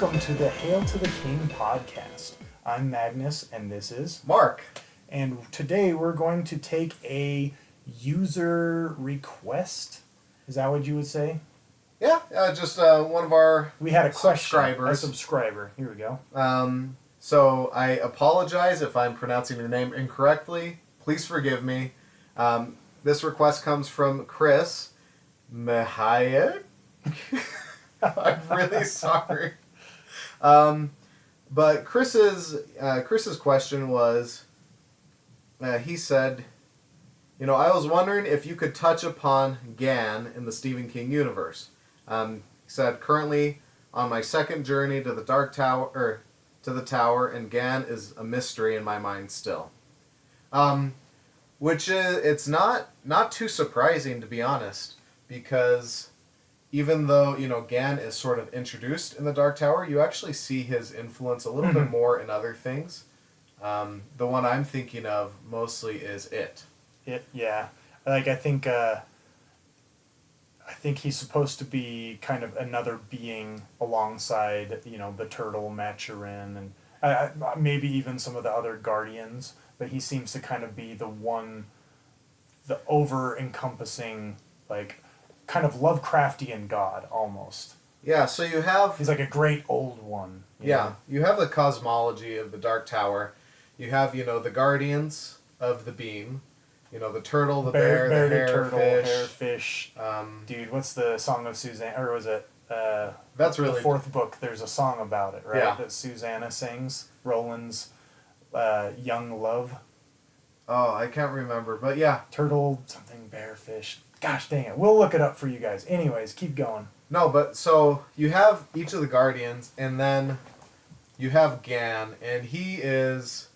welcome to the Hail to the King podcast. I'm Magnus, and this is Mark. And today we're going to take a user request. Is that what you would say? Yeah, just one of our We had a question. subscribers. A subscriber. Here we go. So I apologize if I'm pronouncing your name incorrectly. Please forgive me. This request comes from Chris Mihayek. I'm really sorry. But Chris's question was, he said, I was wondering if you could touch upon Gan in the Stephen King universe. He said, currently on my second journey to the Dark Tower, to the Tower, and Gan is a mystery in my mind still. Which is, it's not too surprising, to be honest, because even though, Gan is sort of introduced in the Dark Tower, you actually see his influence a little bit more in other things. The one I'm thinking of mostly is It. Yeah. Like, I think he's supposed to be kind of another being alongside, the turtle, Maturin, and maybe even some of the other Guardians, but he seems to kind of be the over-encompassing, like, kind of Lovecraftian god, almost. Yeah, so you have... He's like a great old one. Yeah, you have the cosmology of the Dark Tower. You have, the Guardians of the Beam. The turtle, the bear, the hairfish. Dude, what's the Song of Susanna? Or was it... that's really... The fourth book, there's a song about it, right? Yeah. That Susanna sings. Roland's Young Love. Oh, I can't remember, but yeah. Turtle, something, bearfish. Gosh dang it. We'll look it up for you guys. Anyways, keep going. No, but so you have each of the Guardians, and then you have Gan, and he is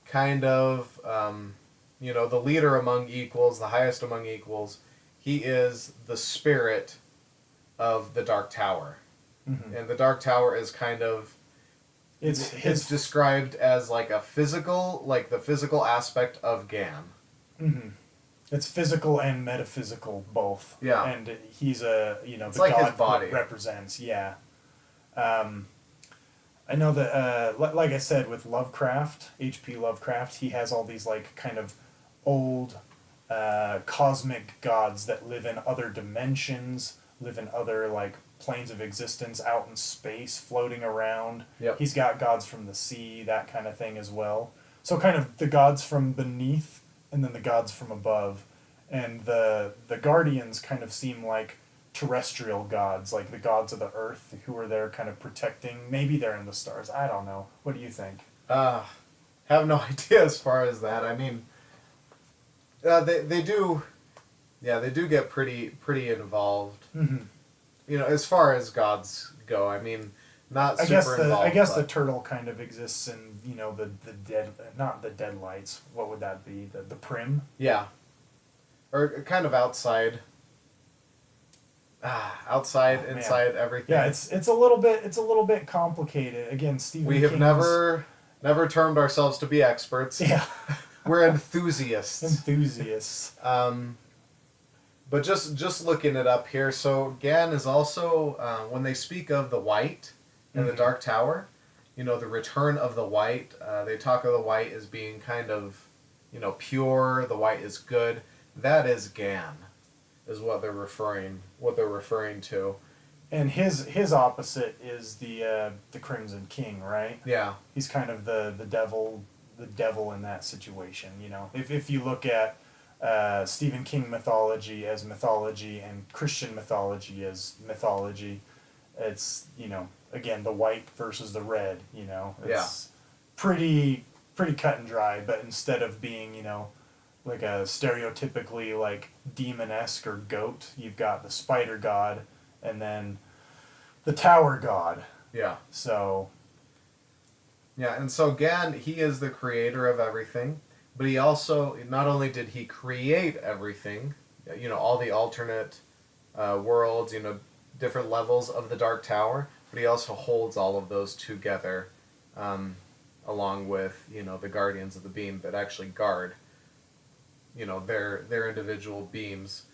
kind of, the leader among equals, the highest among equals. He is the spirit of the Dark Tower. Mm-hmm. And the Dark Tower is kind of... It's described as like the physical aspect of Gan. Mm-hmm. It's physical and metaphysical both. Yeah. And he's the like god his body represents. Yeah. I know that, like I said, with Lovecraft, H.P. Lovecraft, he has all these like kind of old cosmic gods that live in other dimensions, live in other like planes of existence out in space, floating around. Yep. He's got gods from the sea, that kind of thing as well. So kind of the gods from beneath and then the gods from above. And the Guardians kind of seem like terrestrial gods, like the gods of the earth who are there kind of protecting. Maybe they're in the stars. I don't know. What do you think? Have no idea as far as that. I mean, they do get pretty involved. Mm-hmm. As far as gods go, I mean, not super involved. I guess the turtle kind of exists in, the dead, not the deadlights. What would that be? The prim? Yeah. Or kind of outside. Inside everything. Yeah, it's a little bit complicated. Again, Stephen We have never termed ourselves to be experts. Yeah. We're enthusiasts. But just looking it up here, so Gan is also, when they speak of the White in the Dark Tower, the return of the White, they talk of the White as being kind of, pure, the White is good. That is Gan, is what they're referring to. And his opposite is the Crimson King, right? Yeah. He's kind of the devil in that situation, If you look at Stephen King mythology as mythology and Christian mythology as mythology, it's, again, the white versus the red, It's pretty cut and dry, but instead of being, like a stereotypically like demon-esque or goat, you've got the spider god and then the tower god. Yeah. So... Yeah, and so Gan, he is the creator of everything. But he also, not only did he create everything, all the alternate worlds, different levels of the Dark Tower, but he also holds all of those together, along with, the Guardians of the Beam that actually guard, their individual beams.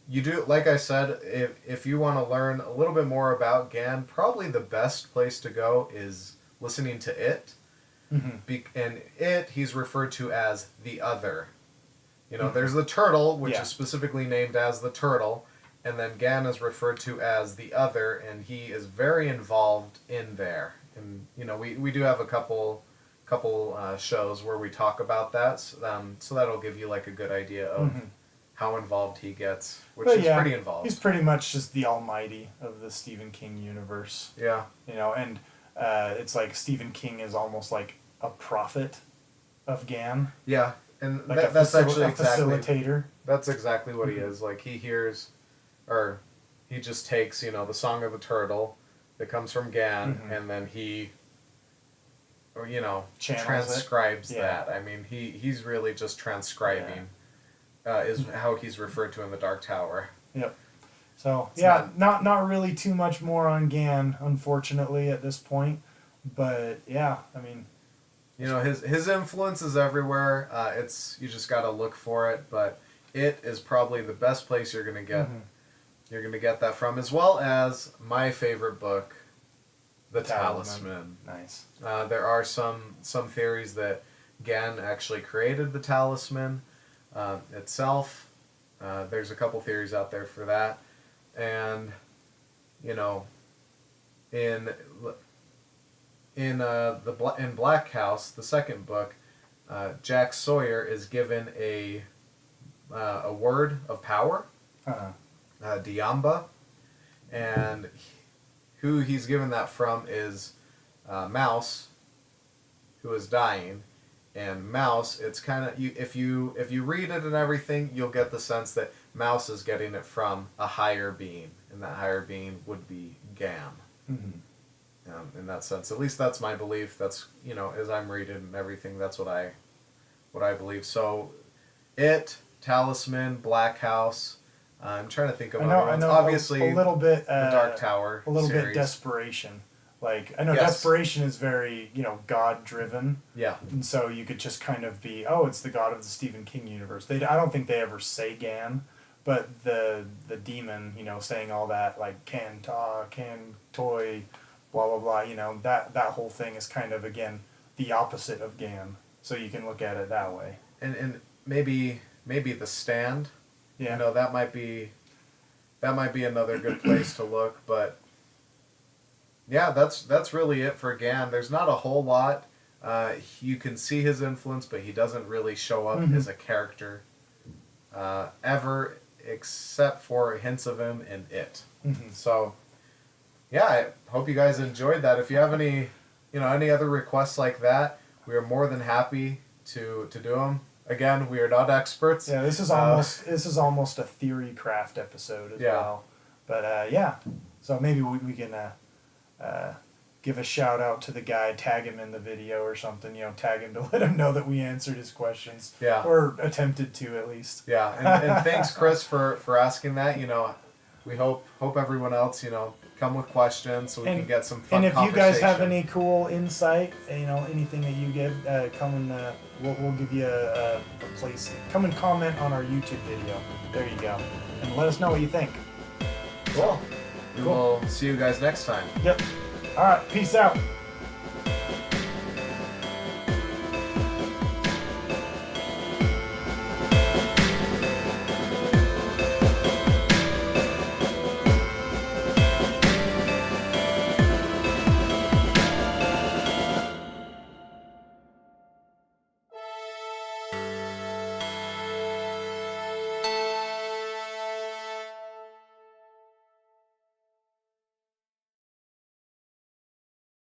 You do, like I said, if you want to learn a little bit more about Gan, probably the best place to go is listening to It. And It, he's referred to as the Other. You know, there's the turtle, which is specifically named as the turtle, and then Gan is referred to as the Other, and he is very involved in there. And, you know, we do have a couple shows where we talk about that, so that'll give you, like, a good idea of how involved he gets, which is pretty involved. He's pretty much just the almighty of the Stephen King universe. Yeah. You know, and it's like Stephen King is almost like a prophet of Gan. Yeah, and like that's actually a exactly facilitator. That's exactly what he is. Like, he hears, or he just takes, you know, the Song of the Turtle that comes from Gan, and then he, or, you know, transcribes that. I mean, he's really just transcribing. Is how he's referred to in the Dark Tower. Yep. So not really too much more on Gan, unfortunately, at this point. But yeah, I mean, you know, his influence is everywhere. You just got to look for it. But It is probably the best place you're gonna get. You're gonna get that from, as well as my favorite book, The Talisman. Nice. There are some theories that Gan actually created the Talisman itself. There's a couple theories out there for that, and you know, in Black House, the second book, Jack Sawyer is given a word of power, Diamba, and who he's given that from is Mouse, who is dying. And Mouse, it's kind of, if you read it and everything, you'll get the sense that Mouse is getting it from a higher being, and that higher being would be Gan. In that sense, at least that's my belief. That's, you know, as I'm reading and everything, that's what I believe. So, It, Talisman, Black House. I'm trying to think of I know. Obviously, a little bit. The Dark Tower. A little series. bit Desperation. Like, I know Desperation is very, you know, God-driven. Yeah. And so you could just kind of be, oh, it's the God of the Stephen King universe. I don't think they ever say Gan, but the demon, you know, saying all that, like, can talk, can toy, blah, blah, blah, you know, that whole thing is kind of, again, the opposite of Gan. So you can look at it that way. And maybe The Stand. Yeah. You know, that might be another good place to look, but yeah, that's really it for Gan. There's not a whole lot. You can see his influence, but he doesn't really show up as a character ever, except for hints of him in It. So, yeah, I hope you guys enjoyed that. If you have any other requests like that, we are more than happy to do them. Again, we are not experts. Yeah, this is almost a Theorycraft episode as well. But yeah, so maybe we can give a shout out to the guy, tag him in the video or something. You know, tag him to let him know that we answered his questions. Yeah, or attempted to at least. Yeah, and thanks, Chris, for asking that. You know, we hope everyone else, you know, come with questions so we can get some fun conversation. And if you guys have any cool insight, you know, anything that you get, come and we'll give you a place. Come and comment on our YouTube video. There you go. And let us know what you think. Cool. We will see you guys next time. Yep. All right. Peace out.